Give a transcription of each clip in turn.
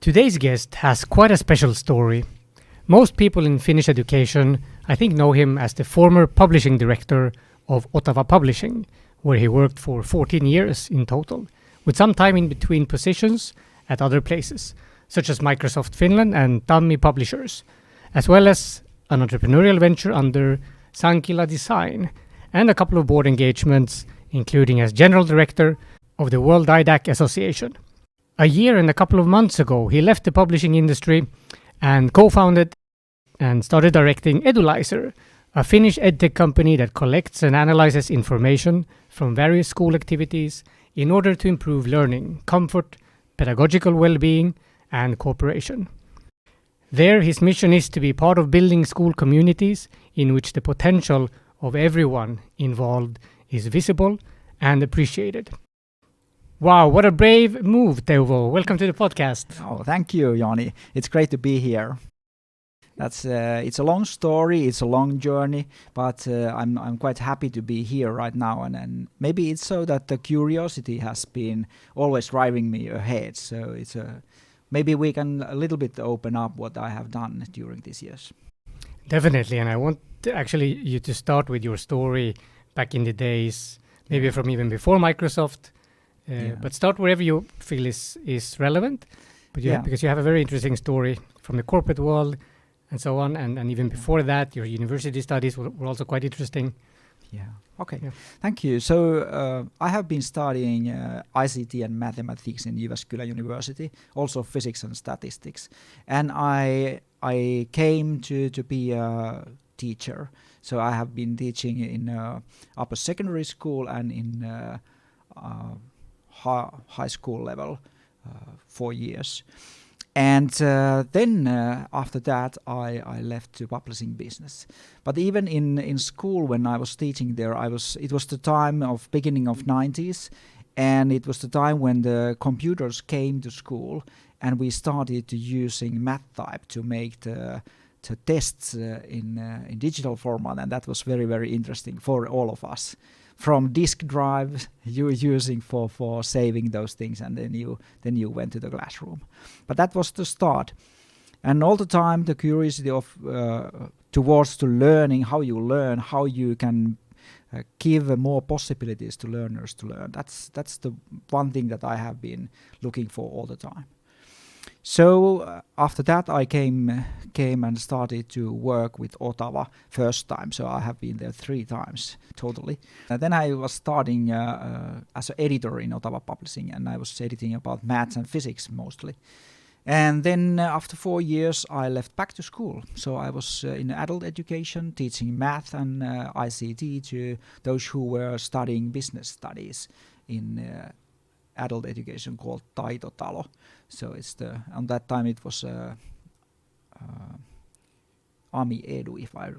Today's guest has quite a special story. Most people in Finnish education, I think, know him as the former publishing director of Otava Publishing, where he worked for 14 years in total, with some time in between positions at other places, such as Microsoft Finland and Tammi Publishers, as well as an entrepreneurial venture under Sankila Design, and a couple of board engagements, including as general director of the Worlddidac Association. A year and a couple of months ago, he left the publishing industry and co-founded and started directing Edulyzer, a Finnish EdTech company that collects and analyzes information from various school activities in order to improve learning, comfort, pedagogical well-being, and cooperation. There, his mission is to be part of building school communities in which the potential of everyone involved is visible and appreciated. Wow, what a brave move, Teuvo. Welcome to the podcast. Oh, thank you, Joni. It's great to be here. It's a long story, it's a long journey, but I'm quite happy to be here right now. And maybe it's so that the curiosity has been always driving me ahead. So maybe we can a little bit open up what I have done during these years. Definitely, and I want you to start with your story back in the days, maybe from even before Microsoft. But start wherever you feel is relevant. But because you have a very interesting story from the corporate world and so on. And even before that, your university studies were also quite interesting. Yeah. Okay. Yeah. Thank you. So I have been studying ICT and mathematics in Jyväskylä University, also physics and statistics. And I came to be a teacher. So I have been teaching in upper secondary school and in high school level 4 years. And then after that, I left to publishing business. But even in school, when I was teaching there, it was the time of beginning of 90s, and it was the time when the computers came to school, and we started to using math type to make the tests in digital format, and that was very, very interesting for all of us. From disk drive you were using for saving those things, and then you went to the classroom. But that was the start, and all the time the curiosity of towards to learning, how you learn, how you can give more possibilities to learners to learn. That's the one thing that I have been looking for all the time. So after that, I came and started to work with Otava first time. So I have been there 3 times totally. And then I was starting as an editor in Otava Publishing, and I was editing about maths and physics mostly. And then after 4 years, I left back to school. So I was in adult education, teaching math and ICT to those who were studying business studies in adult education called Taitotalo. So on that time it was AMI Edu, if I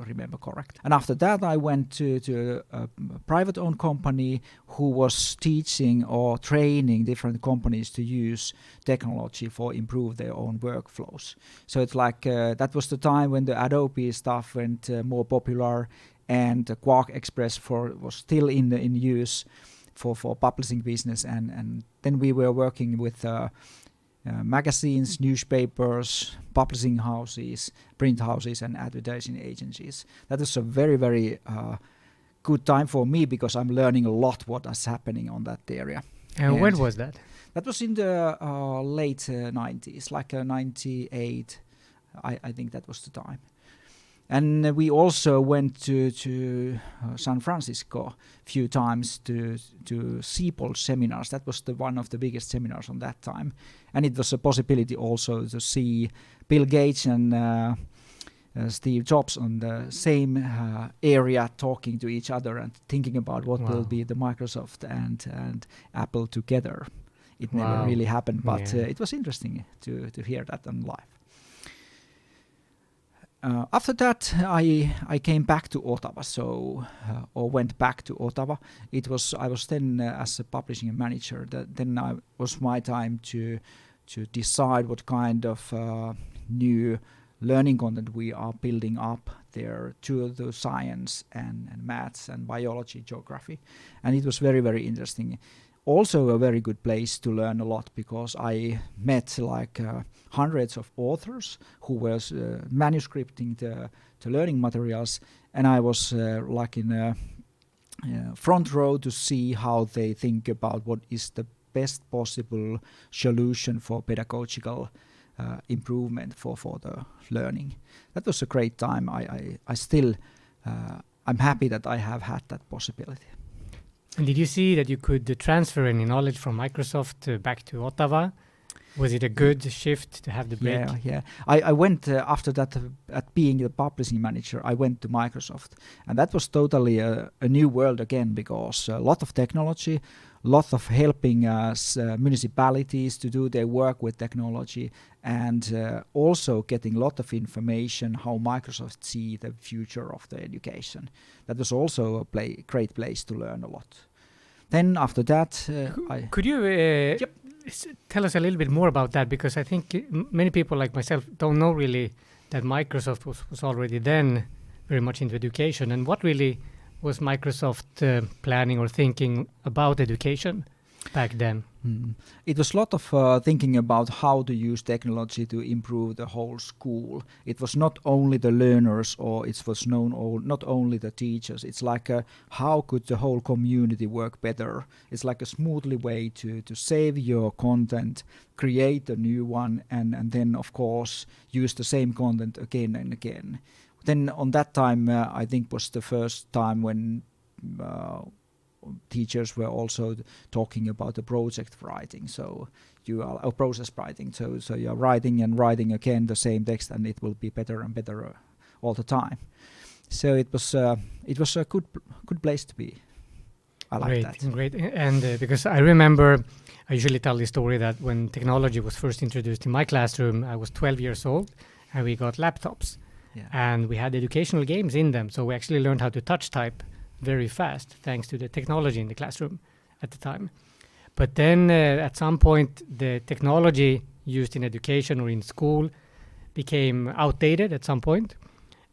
remember correct. And after that I went to a private-owned company who was teaching or training different companies to use technology for improve their own workflows. So it's like that was the time when the Adobe stuff went more popular, and the Quark Express was still in use for publishing business, and then we were working with magazines, newspapers, publishing houses, print houses, and advertising agencies. That was a very, very good time for me, because I'm learning a lot what is happening on that area. And when was that? That was in the late 90s, like 98. I think that was the time. And we also went to San Francisco a few times to CPOL seminars. That was one of the biggest seminars on that time. And it was a possibility also to see Bill Gates and Steve Jobs on the same area, talking to each other and thinking about what will be the Microsoft and Apple together. It never really happened, but it was interesting to hear that on live. After that, I came back to Otava, or went back to Otava. I was then as a publishing manager. Then was my time to decide what kind of new learning content we are building up there to the science and maths and biology, geography, and it was very, very interesting. also a very good place to learn a lot, because I met like hundreds of authors who were manuscripting the learning materials, and I was like in a front row to see how they think about what is the best possible solution for pedagogical improvement for the learning. That was a great time. I still I'm happy that I have had that possibility. And did you see that you could transfer any knowledge from Microsoft back to Ottawa? Was it a good shift to have the break? Yeah. I went after that, at being the publishing manager, I went to Microsoft. And that was totally a new world again, because a lot of technology, lot of helping municipalities to do their work with technology, and also getting a lot of information how Microsoft see the future of the education. That was also a great place to learn a lot. Then after that, could you tell us a little bit more about that? Because I think many people like myself don't know really that Microsoft was already then very much into education. And what really was Microsoft planning or thinking about education back then? It was a lot of thinking about how to use technology to improve the whole school. It was not only the learners, or it was not only the teachers. It's like how could the whole community work better? It's like a smoothly way to save your content, create a new one, and then of course use the same content again and again. Then on that time, I think was the first time when teachers were also talking about the project writing. So you are process writing. So you are writing and writing again the same text, and it will be better and better all the time. So it was a good place to be. I like that. Great. And because I remember, I usually tell the story that when technology was first introduced in my classroom, I was 12 years old, and we got laptops. Yeah. And we had educational games in them. So we actually learned how to touch type very fast, thanks to the technology in the classroom at the time. But then at some point, the technology used in education or in school became outdated at some point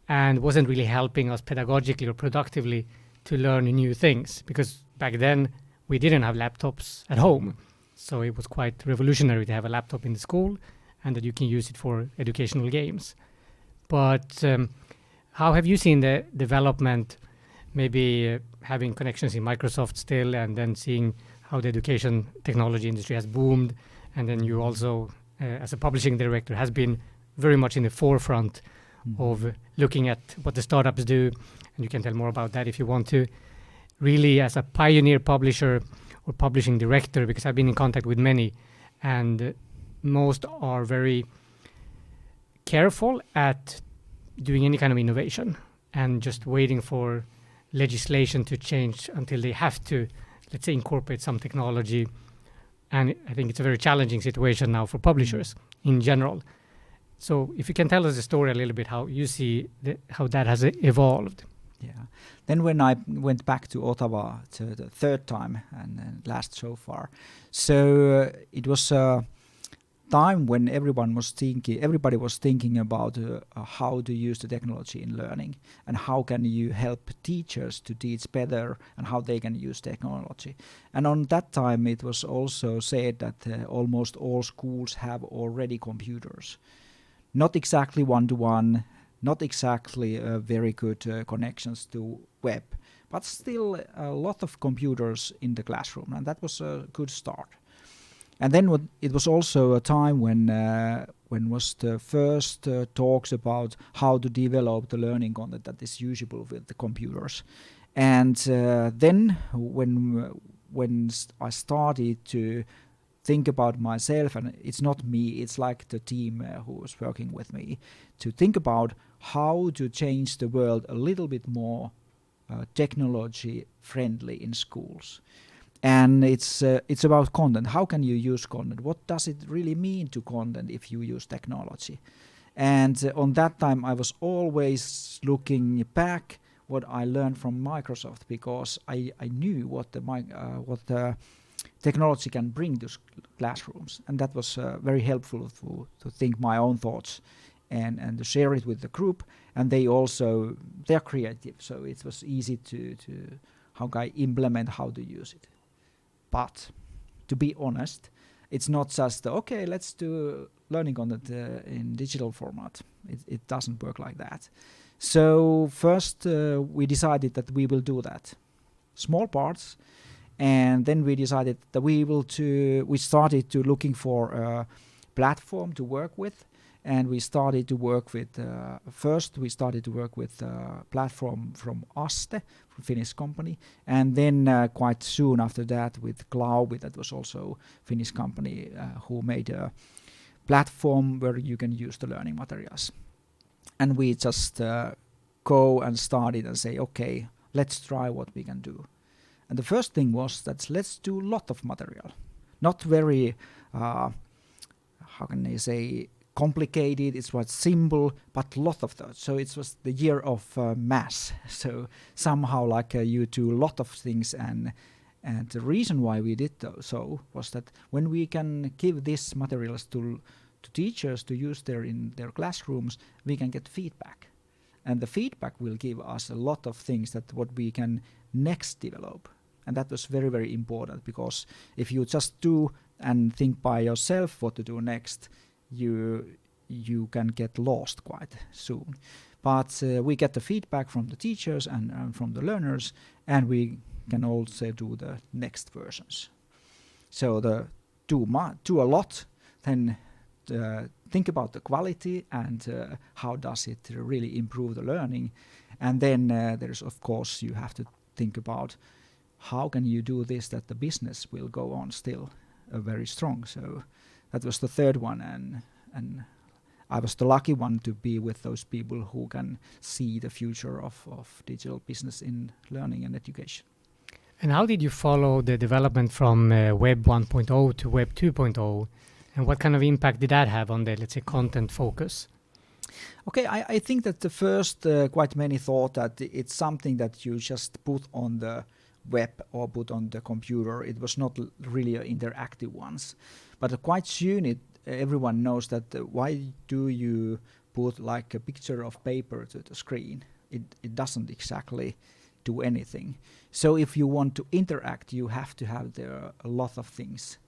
and wasn't really helping us pedagogically or productively to learn new things, because back then we didn't have laptops at home. So it was quite revolutionary to have a laptop in the school and that you can use it for educational games. But how have you seen the development, maybe having connections in Microsoft still, and then seeing how the education technology industry has boomed, and then you also, as a publishing director, has been very much in the forefront of looking at what the startups do, and you can tell more about that if you want to. Really, as a pioneer publisher or publishing director, because I've been in contact with many, and most are very careful at doing any kind of innovation and just waiting for legislation to change until they have to, let's say, incorporate some technology. And I think it's a very challenging situation now for publishers in general. So if you can tell us the story a little bit, how you see how that has evolved. Yeah. Then when I went back to Ottawa to the third time and last so far, so it was a time when everybody was thinking about how to use the technology in learning, and how can you help teachers to teach better, and how they can use technology. And on that time it was also said that almost all schools have already computers. Not exactly one-to-one, not exactly very good connections to web, but still a lot of computers in the classroom, and that was a good start. And then it was also a time when was the first talks about how to develop the learning content that is usable with the computers. And then when I started to think about myself, and it's not me, it's like the team who was working with me, to think about how to change the world a little bit more technology friendly in schools. And it's about content. How can you use content? What does it really mean to content if you use technology? And on that time, I was always looking back what I learned from Microsoft, because I knew what the technology can bring to classrooms, and that was very helpful to think my own thoughts and to share it with the group. And they're creative, so it was easy to how can I implement how to use it. But to be honest. It's not just, okay, let's do learning content in digital format. It doesn't work like that. So first we decided that we will do that. Small parts. And then we decided that we started to looking for a platform to work with. And we started to work with, first we started to work with a platform from Aste, from Finnish company. And then quite soon after that with Klaubi, that was also Finnish company who made a platform where you can use the learning materials. And we just go and started and say, okay, let's try what we can do. And the first thing was that let's do a lot of material. Not very, how can I say, complicated, it was simple, but a lot of those. So it was the year of mass. So somehow like you do a lot of things, and the reason why we did so was that when we can give these materials to teachers to use in their classrooms, we can get feedback. And the feedback will give us a lot of things that what we can next develop. And that was very, very important, because if you just do and think by yourself what to do next, you can get lost quite soon. But we get the feedback from the teachers and from the learners, and we can also do the next versions. So do a lot, then think about the quality and how does it really improve the learning. And then there's, of course, you have to think about how can you do this that the business will go on still very strong. So that was the third one, and I was the lucky one to be with those people who can see the future of digital business in learning and education. And how did you follow the development from Web 1.0 to Web 2.0? And what kind of impact did that have on the, let's say, content focus? Okay, I think that the first quite many thought that it's something that you just put on the web or put on the computer. It was not really interactive ones. But quite soon everyone knows that why do you put like a picture of paper to the screen? It doesn't exactly do anything. So if you want to interact, you have to have a lot of things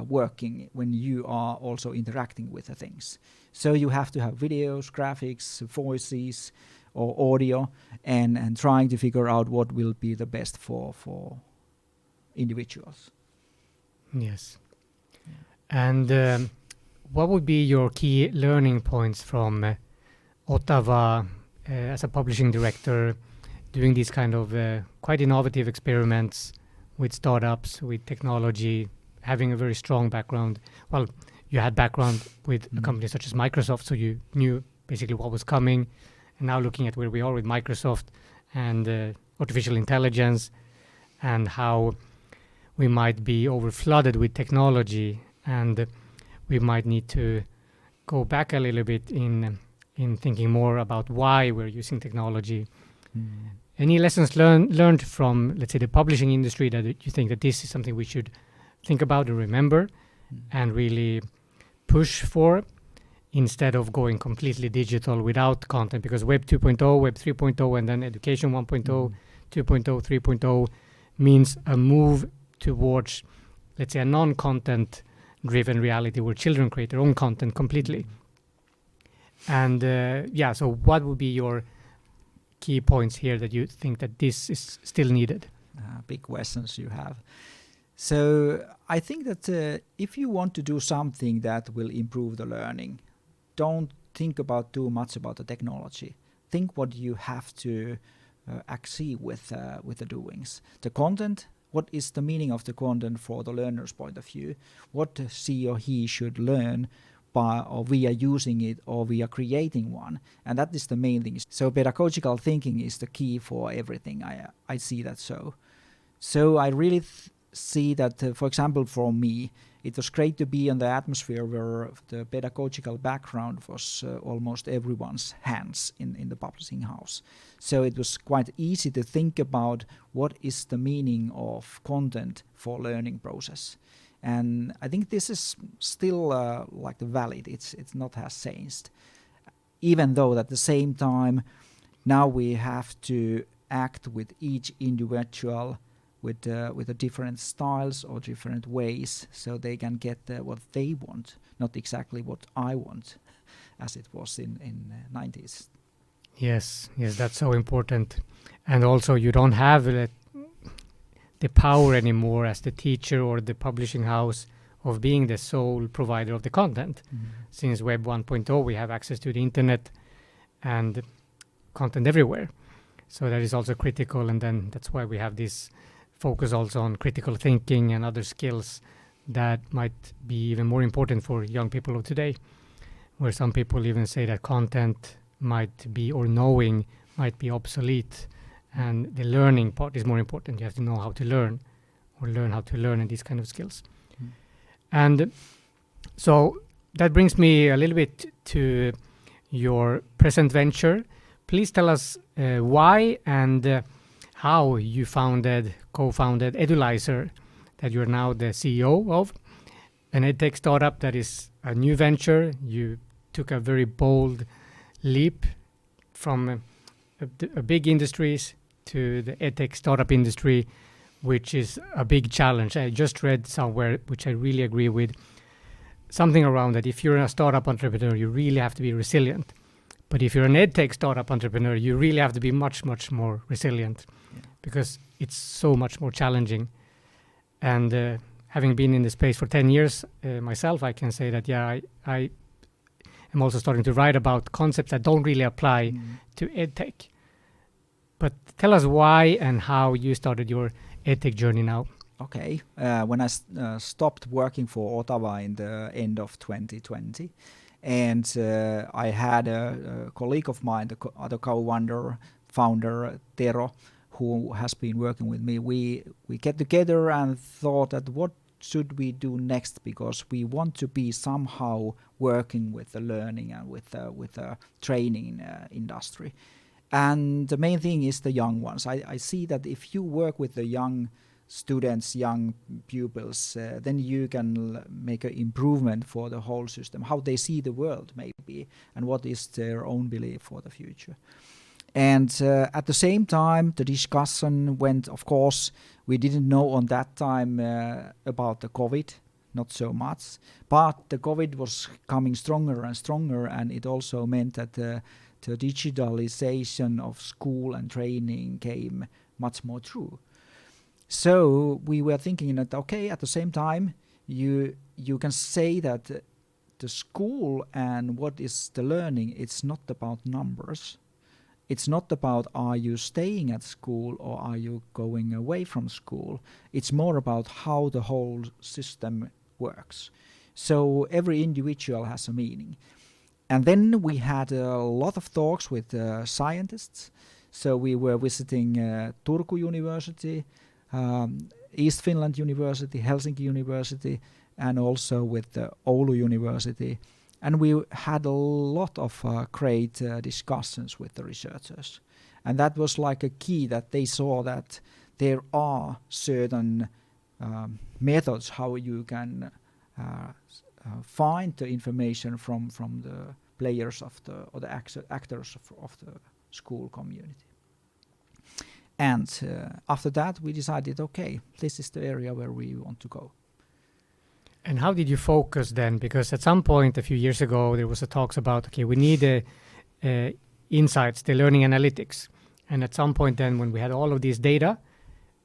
working when you are also interacting with the things. So you have to have videos, graphics, voices, or audio, and trying to figure out what will be the best for individuals. Yes. And what would be your key learning points from Otava as a publishing director, doing these kind of quite innovative experiments with startups, with technology, having a very strong background? Well, you had background with a company such as Microsoft, so you knew basically what was coming. And now looking at where we are with Microsoft and artificial intelligence and how we might be overflooded with technology, and we might need to go back a little bit in thinking more about why we're using technology. Any lessons learned from, let's say, the publishing industry that you think that this is something we should think about and remember and really push for, instead of going completely digital without content? Because Web 2.0, Web 3.0, and then Education 1.0, 2.0, 3.0 means a move towards, let's say, a non-content driven reality where children create their own content completely. And so what would be your key points here that you think that this is still needed? Big questions you have. So I think that if you want to do something that will improve the learning, don't think about too much about the technology. Think what you have to achieve with the doings. The content, what is the meaning of the content for the learner's point of view? What she or he should learn by, or we are using it, or we are creating one. And that is the main thing. So pedagogical thinking is the key for everything. I see that so. So I really see that, for example, for me, it was great to be in the atmosphere where the pedagogical background was almost everyone's hands in the publishing house. So it was quite easy to think about what is the meaning of content for learning process. And I think this is still like valid. It's not has changed. Even though at the same time, now we have to act with each individual with the different styles or different ways, so they can get what they want, not exactly what I want, as it was in 90s. Yes, that's so important. And also you don't have the power anymore as the teacher or the publishing house of being the sole provider of the content. Since Web 1.0, we have access to the internet and content everywhere. So that is also critical, and then that's why we have this focus also on critical thinking and other skills that might be even more important for young people of today, where some people even say that content might be, or knowing might be obsolete, and the learning part is more important. You have to know how to learn, or learn how to learn, and these kind of skills. And so that brings me a little bit to your present venture. Please tell us why and how you co-founded Edulyzer, that you're now the CEO of, an EdTech startup that is a new venture. You took a very bold leap from a big industries to the EdTech startup industry, which is a big challenge. I just read somewhere, which I really agree with, something around that if you're a startup entrepreneur, you really have to be resilient. But if you're an EdTech startup entrepreneur, you really have to be much, much more resilient, because it's so much more challenging. And having been in the space for 10 years myself, I can say that, I am also starting to write about concepts that don't really apply to EdTech. But tell us why and how you started your EdTech journey now. Okay. When I stopped working for Otava in the end of 2020, and I had a colleague of mine, the other co-founder, Tero, who has been working with me. We get together and thought that what should we do next, because we want to be somehow working with the learning and with the training industry. And the main thing is the young ones. I see that if you work with the young students, young pupils, then you can make an improvement for the whole system, how they see the world maybe, and what is their own belief for the future. And at the same time, the discussion went, of course, we didn't know on that time about the COVID, not so much, but the COVID was coming stronger and stronger, and it also meant that the digitalization of school and training came much more true. So we were thinking that, okay, at the same time, you can say that the school and what is the learning, it's not about numbers. It's not about are you staying at school or are you going away from school. It's more about how the whole system works. So every individual has a meaning. And then we had a lot of talks with scientists. So we were visiting Turku University, East Finland University, Helsinki University, and also with Oulu University. And we had a lot of great discussions with the researchers. And that was like a key, that they saw that there are certain methods how you can find the information from the players of or the actors of the school community. And after that, we decided, okay, this is the area where we want to go. And how did you focus then? Because at some point a few years ago, there was a talks about, okay, we need insights, the learning analytics. And at some point then, when we had all of these data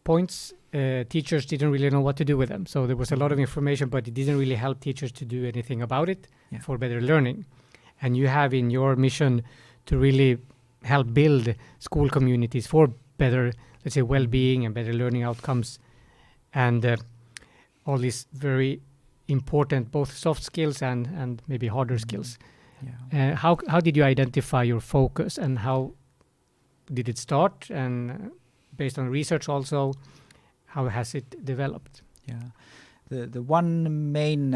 points, teachers didn't really know what to do with them. So there was a lot of information, but it didn't really help teachers to do anything about it for better learning. And you have in your mission to really help build school communities for better, let's say, well-being and better learning outcomes, and all these very important both soft skills and maybe harder skills. How did you identify your focus, and how did it start? And based on research also, how has it developed? The one main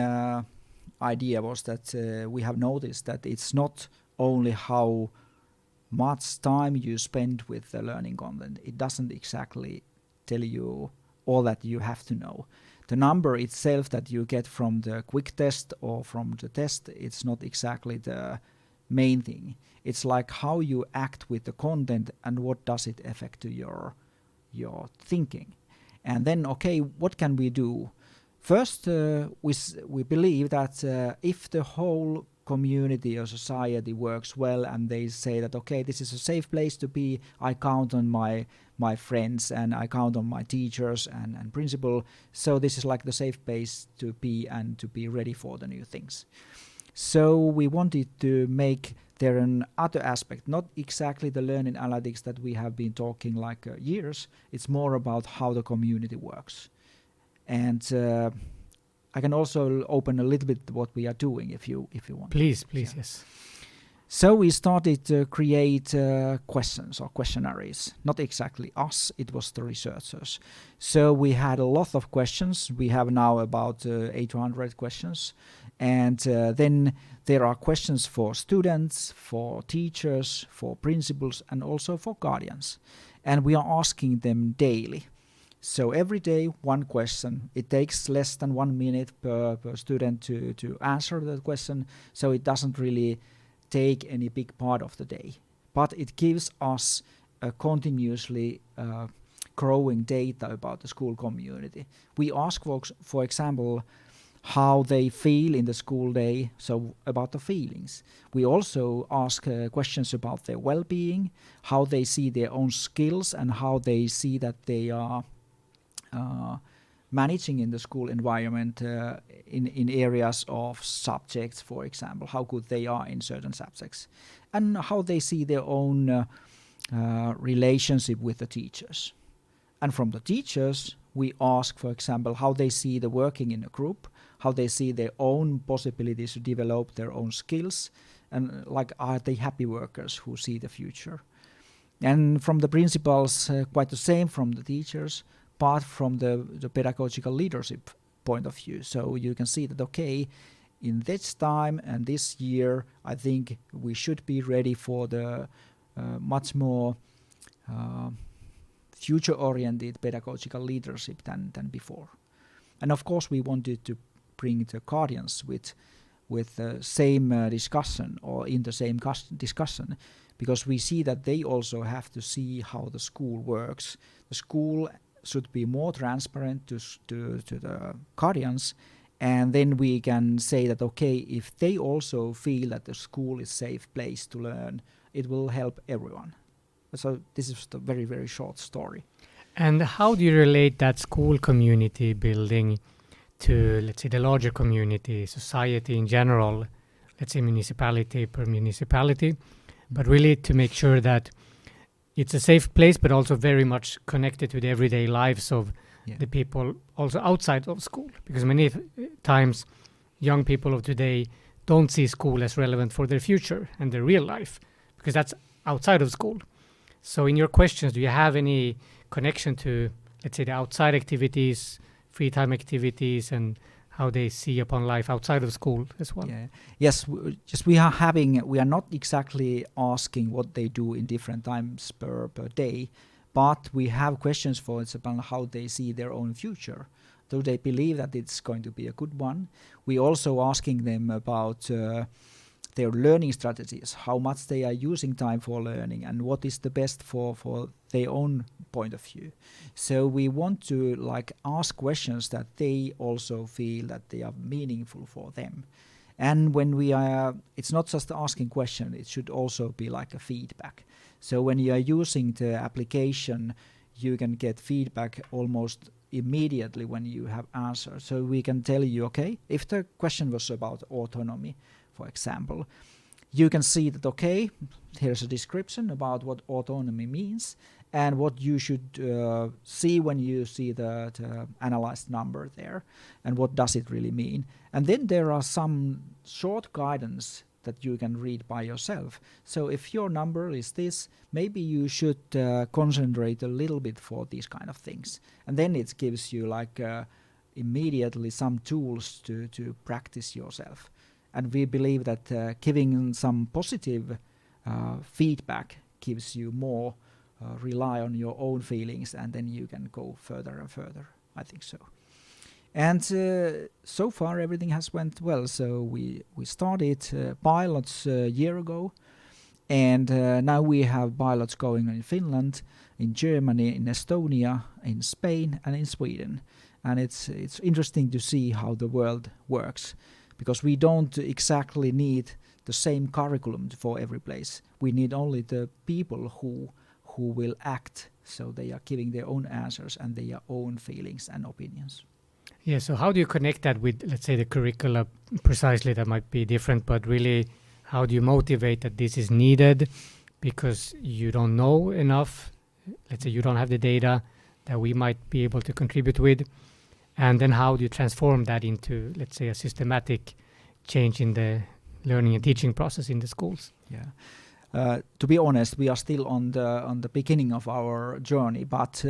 idea was that we have noticed that it's not only how much time you spend with the learning content. It doesn't exactly tell you all that you have to know. The number itself that you get from the quick test or from the test, it's not exactly the main thing. It's like how you act with the content and what does it affect to your thinking. And then, okay, what can we do? First, we believe that if the whole community or society works well and they say that, okay, this is a safe place to be, I count on my friends and I count on my teachers and principal, so this is like the safe place to be and to be ready for the new things. So we wanted to make there an other aspect, not exactly the learning analytics that we have been talking like years. It's more about how the community works. And I can also open a little bit what we are doing if you want. Please, yes. So we started to create questions or questionnaires. Not exactly us, it was the researchers. So we had a lot of questions. We have now about 800 questions. And then there are questions for students, for teachers, for principals, and also for guardians. And we are asking them daily. So every day, one question. It takes less than 1 minute per student to answer the question, so it doesn't really take any big part of the day. But it gives us a continuously growing data about the school community. We ask, for example, how they feel in the school day, so about the feelings. We also ask questions about their well-being, how they see their own skills, and how they see that they are managing in the school environment in areas of subjects, for example, how good they are in certain subjects, and how they see their own relationship with the teachers. And from the teachers, we ask, for example, how they see the working in a group, how they see their own possibilities to develop their own skills, and like, are they happy workers who see the future? And from the principals, quite the same from the teachers, but from the pedagogical leadership point of view. So you can see that, okay, in this time and this year, I think we should be ready for the much more future-oriented pedagogical leadership than before. And of course, we wanted to bring the guardians with the same discussion or in the same discussion, because we see that they also have to see how the school works. The school should be more transparent to the guardians, and then we can say that, okay, if they also feel that the school is a safe place to learn, it will help everyone. So this is the very, very short story. And how do you relate that school community building to, let's say, the larger community, society in general, let's say municipality per municipality, but really to make sure that it's a safe place, but also very much connected to the everyday lives of the people also outside of school? Because many times young people of today don't see school as relevant for their future and their real life, because that's outside of school. So in your questions, do you have any connection to, let's say, the outside activities, free time activities, and how they see upon life outside of school as well? Yeah. Yes, we are not exactly asking what they do in different times per day, but we have questions for example how they see their own future. Do they believe that it's going to be a good one? We also asking them about their learning strategies, how much they are using time for learning, and what is the best for their own point of view. So we want to like ask questions that they also feel that they are meaningful for them. And when we are, it's not just asking question, it should also be like a feedback. So when you are using the application, you can get feedback almost immediately when you have answers. So we can tell you, okay, if the question was about autonomy, for example, you can see that, okay, here's a description about what autonomy means and what you should see when you see the analyzed number there, and what does it really mean. And then there are some short guidance that you can read by yourself. So if your number is this, maybe you should concentrate a little bit for these kind of things. And then it gives you like immediately some tools to practice yourself. And we believe that giving some positive feedback gives you more rely on your own feelings, and then you can go further and further. I think so. And so far everything has went well. So we started pilots a year ago, And now we have pilots going on in Finland, in Germany, in Estonia, in Spain, and in Sweden. And it's interesting to see how the world works, because we don't exactly need the same curriculum for every place. We need only the people who will act, so they are giving their own answers and their own feelings and opinions. Yeah, so how do you connect that with, let's say, the curricula precisely that might be different, but really how do you motivate that this is needed because you don't know enough, let's say you don't have the data that we might be able to contribute with, and then how do you transform that into, let's say, a systematic change in the learning and teaching process in the schools? Yeah. To be honest, we are still on the beginning of our journey, but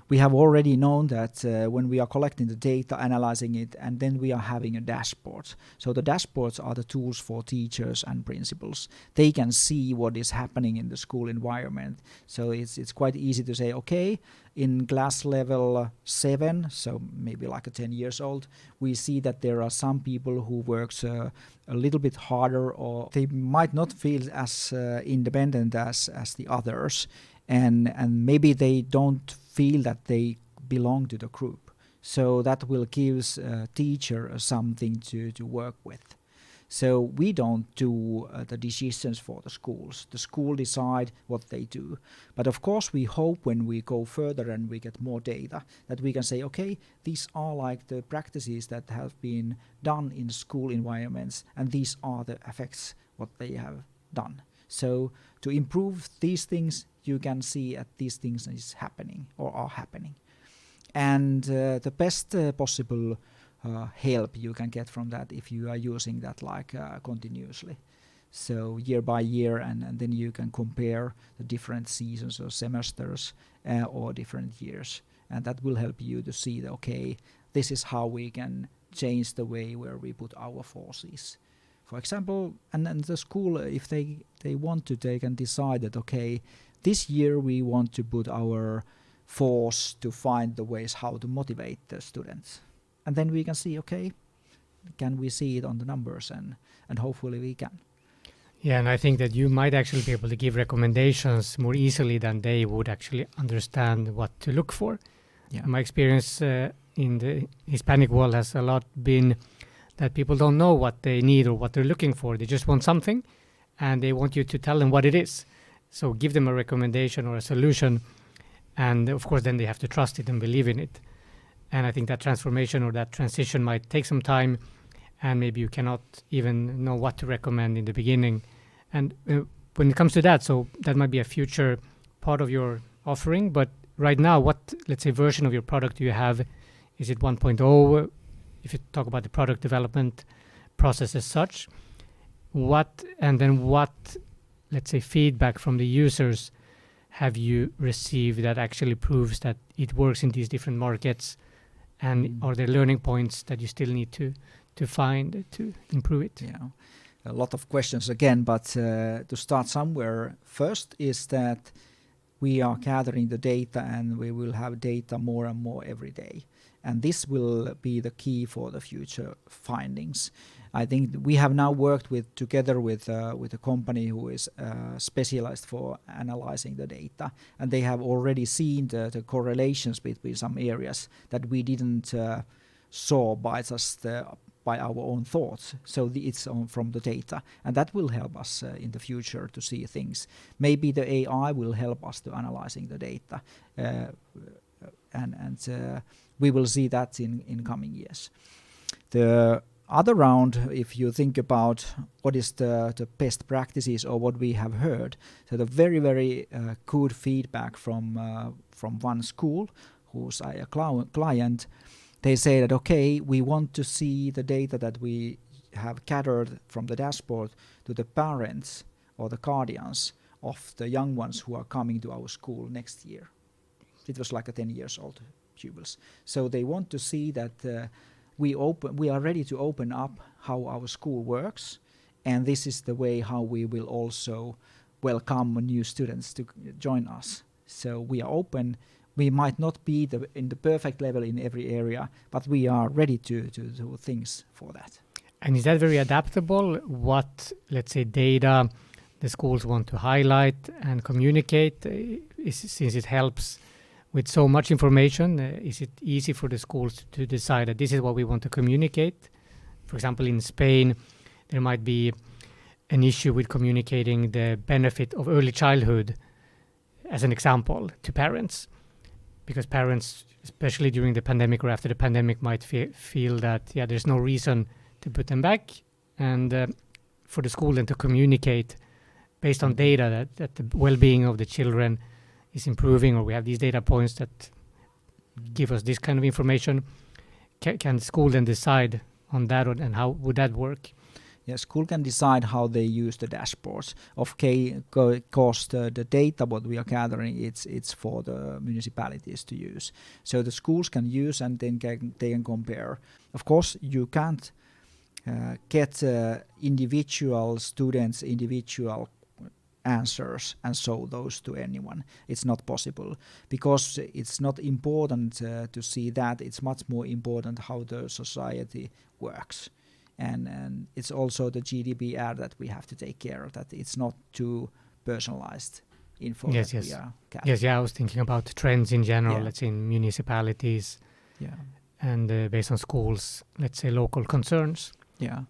we have already known that when we are collecting the data, analyzing it, and then we are having a dashboard. So the dashboards are the tools for teachers and principals. They can see what is happening in the school environment. So it's quite easy to say, okay, in class level 7, so maybe like a 10 years old, we see that there are some people who works a little bit harder, or they might not feel as independent as the others, and maybe they don't feel that they belong to the group. So that will give a teacher something to work with. So we don't do the decisions for the schools. The school decide what they do. But of course we hope when we go further and we get more data that we can say, okay, these are like the practices that have been done in school environments, and these are the effects what they have done. So to improve these things, you can see that these things is happening or are happening. And the best possible help you can get from that if you are using that like continuously. So year by year, and then you can compare the different seasons or semesters or different years. And that will help you to see that, okay, this is how we can change the way where we put our forces. For example, and the school, if they want to, they can decide that, okay, this year we want to put our force to find the ways how to motivate the students. And then we can see, okay, can we see it on the numbers, and hopefully we can. Yeah, and I think that you might actually be able to give recommendations more easily than they would actually understand what to look for. Yeah. My experience in the Hispanic world has a lot been that people don't know what they need or what they're looking for. They just want something, and they want you to tell them what it is. So give them a recommendation or a solution, and of course then they have to trust it and believe in it. And I think that transformation or that transition might take some time, and maybe you cannot even know what to recommend in the beginning. And when it comes to that, so that might be a future part of your offering. But right now, what, let's say, version of your product do you have? Is it 1.0? If you talk about the product development process as such, what, let's say, feedback from the users have you received that actually proves that it works in these different markets? And are there learning points that you still need to find to improve it? Yeah, a lot of questions again, but to start somewhere, first is that we are gathering the data, and we will have data more and more every day. And this will be the key for the future findings. I think we have now worked together with a company who is specialized for analyzing the data, and they have already seen the correlations between some areas that we didn't saw by just by our own thoughts. So it's from the data, and that will help us in the future to see things. Maybe the AI will help us to analyzing the data, and we will see that in coming years. The other round, if you think about what is the best practices or what we have heard, so the very, very good feedback from one school who's a client, they say that, okay, we want to see the data that we have gathered from the dashboard to the parents or the guardians of the young ones who are coming to our school next year. It was like a 10 years old pupils. So they want to see that we are ready to open up how our school works, and this is the way how we will also welcome new students to join us. So we are open. We might not be in the perfect level in every area, but we are ready to do things for that. And is that very adaptable? What, let's say, data the schools want to highlight and communicate? Since it helps with so much information, is it easy for the schools to decide that this is what we want to communicate? For example, in Spain, there might be an issue with communicating the benefit of early childhood, as an example, to parents. Because parents, especially during the pandemic or after the pandemic, might feel that, there's no reason to put them back. And for the school then to communicate based on data that the well-being of the children is improving, or we have these data points that give us this kind of information. Can the school then decide on that, and how would that work? Yeah, school can decide how they use the dashboards. Of course, the data what we are gathering, it's for the municipalities to use. So the schools can use, and then they can compare. Of course, you can't get individual students, individual answers and show those to anyone. It's not possible, because it's not important to see that. It's much more important how the society works. And it's also the GDPR that we have to take care of, that it's not too personalized info. Yes. We are Yes, I was thinking about trends in general, let's say in municipalities, and based on schools, let's say local concerns. Yeah,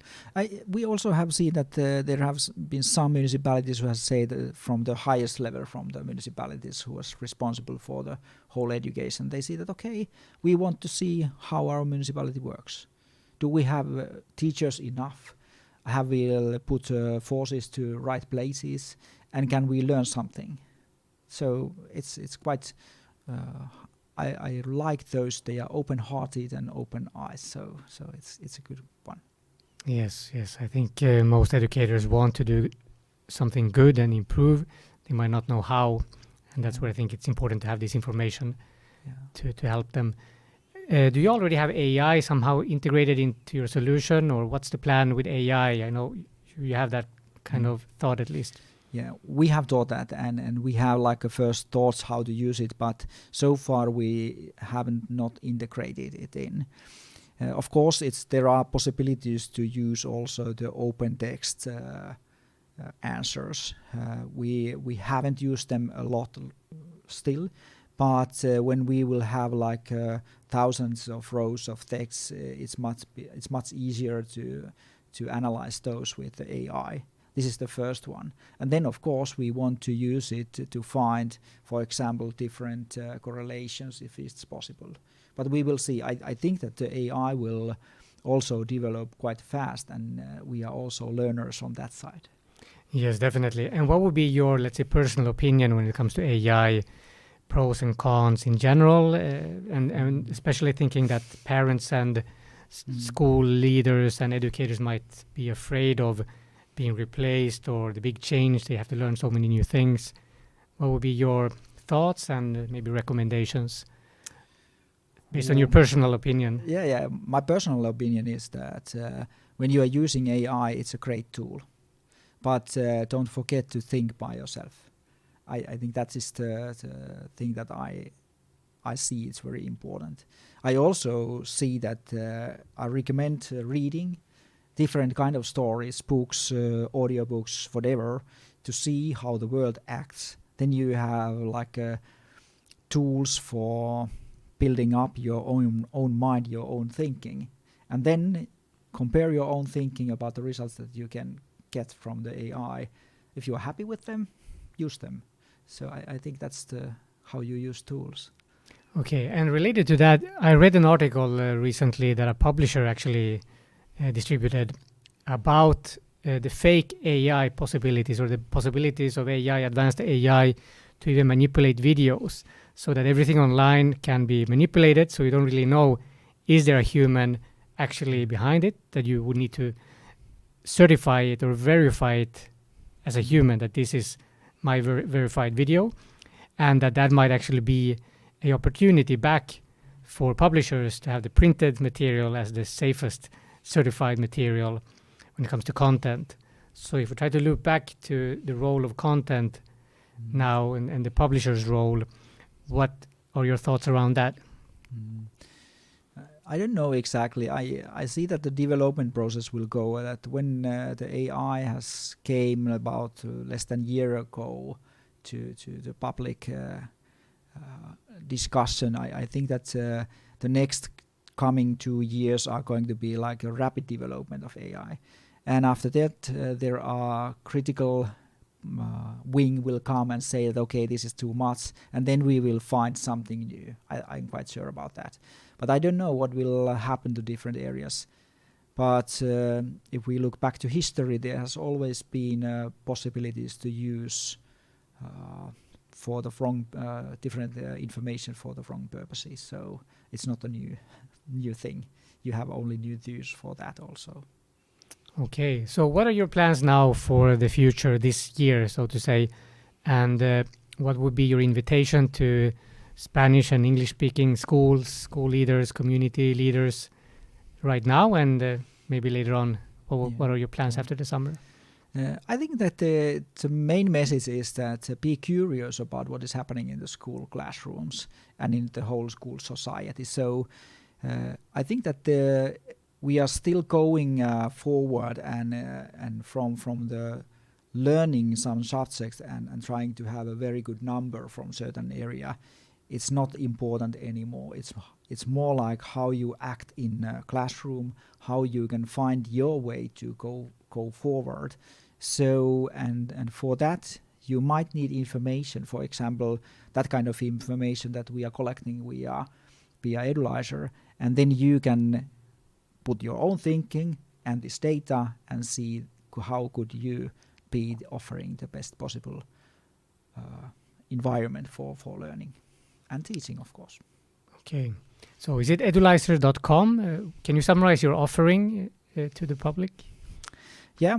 we also have seen that there have been some municipalities who have said from the highest level from the municipalities who was responsible for the whole education, they see that, okay, we want to see how our municipality works. Do we have teachers enough? Have we put forces to right places? And can we learn something? So it's quite, I like those. They are open-hearted and open eyes. So it's a good one. Yes. I think most educators want to do something good and improve. They might not know how, and that's where I think it's important to have this information to help them. Do you already have AI somehow integrated into your solution, or what's the plan with AI? I know you have that kind of thought, at least. Yeah, we have thought that, and we have like a first thoughts how to use it, but so far we haven't not integrated it in. Of course, there are possibilities to use also the open text answers. We haven't used them a lot still, but when we will have like thousands of rows of text, it's much easier to analyze those with the AI. This is the first one. And then, of course, we want to use it to find, for example, different correlations if it's possible. But we will see. I think that the AI will also develop quite fast, and we are also learners on that side. Yes, definitely. And what would be your, let's say, personal opinion when it comes to AI, pros and cons in general, and especially thinking that parents and school leaders and educators might be afraid of being replaced, or the big change, they have to learn so many new things. What would be your thoughts and maybe recommendations based on your personal opinion? Yeah. My personal opinion is that when you are using AI, it's a great tool. But don't forget to think by yourself. I think that is the thing that I see is very important. I also see that I recommend reading different kind of stories, books, audiobooks, whatever, to see how the world acts. Then you have like tools for building up your own mind, your own thinking, and then compare your own thinking about the results that you can get from the AI. If you are happy with them, use them. So I think that's how you use tools. Okay, and related to that, I read an article recently that a publisher actually distributed about the fake AI possibilities, or the possibilities of AI, advanced AI, to even manipulate videos, so that everything online can be manipulated, so you don't really know, is there a human actually behind it, that you would need to certify it or verify it as a human, that this is my verified video, and that might actually be an opportunity back for publishers to have the printed material as the safest certified material when it comes to content. So if we try to look back to the role of content now and the publisher's role, what are your thoughts around that? I don't know exactly. I see that the development process will go that when the AI has came about less than a year ago to the public discussion, I think that the next coming 2 years are going to be like a rapid development of AI. And after that, there are critical wing will come and say that, okay, this is too much, and then we will find something new. I'm quite sure about that. But I don't know what will happen to different areas. But if we look back to history, there has always been possibilities to use for the wrong different information for the wrong purposes. So it's not a new thing. You have only new tools for that also. Okay, so what are your plans now for the future this year, so to say, and what would be your invitation to Spanish and English-speaking schools, school leaders, community leaders right now, and maybe later on, what are your plans after the summer? I think that the main message is that be curious about what is happening in the school classrooms and in the whole school society. So I think that we are still going forward and from the learning some subjects and trying to have a very good number from certain area. It's not important anymore. It's more like how you act in a classroom, how you can find your way to go forward. So and for that you might need information. For example, that kind of information that we are collecting via Edulyzer, and then you can put your own thinking and this data and see how could you be offering the best possible environment for learning and teaching, of course. Okay, so is it edulyzer.com? Can you summarize your offering to the public? Yeah,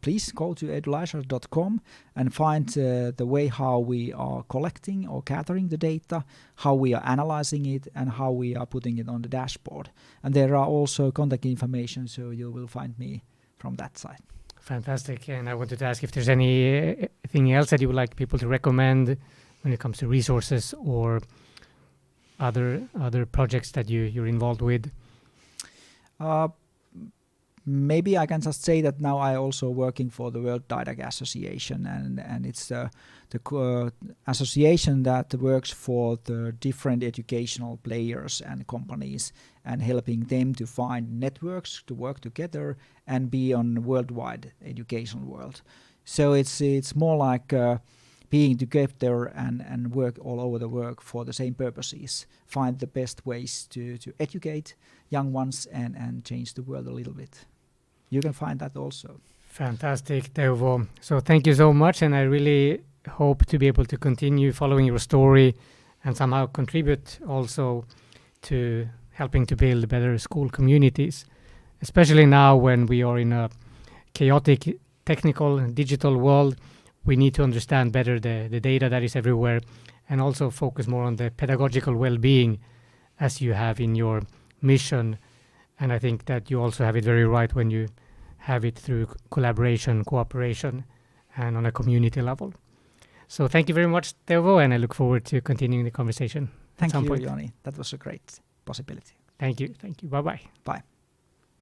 please go to edulyzer.com and find the way how we are collecting or gathering the data, how we are analyzing it, and how we are putting it on the dashboard. And there are also contact information, so you will find me from that side. Fantastic. And I wanted to ask if there's anything else that you would like people to recommend when it comes to resources or other projects that you're involved with. Maybe I can just say that now I also working for the Worlddidac Association, and it's the association that works for the different educational players and companies and helping them to find networks to work together and be on worldwide educational world. So it's more like being together and work all over the world for the same purposes, find the best ways to educate young ones and change the world a little bit. You can find that also. Fantastic, Teuvo. So thank you so much, and I really hope to be able to continue following your story and somehow contribute also to helping to build better school communities, especially now when we are in a chaotic technical and digital world. We need to understand better the data that is everywhere and also focus more on the pedagogical well-being as you have in your mission. And I think that you also have it very right when you have it through collaboration, cooperation, and on a community level. So thank you very much, Teuvo, and I look forward to continuing the conversation. Thank you, Joni. That was a great possibility. Thank you. Thank you. Bye-bye. Bye.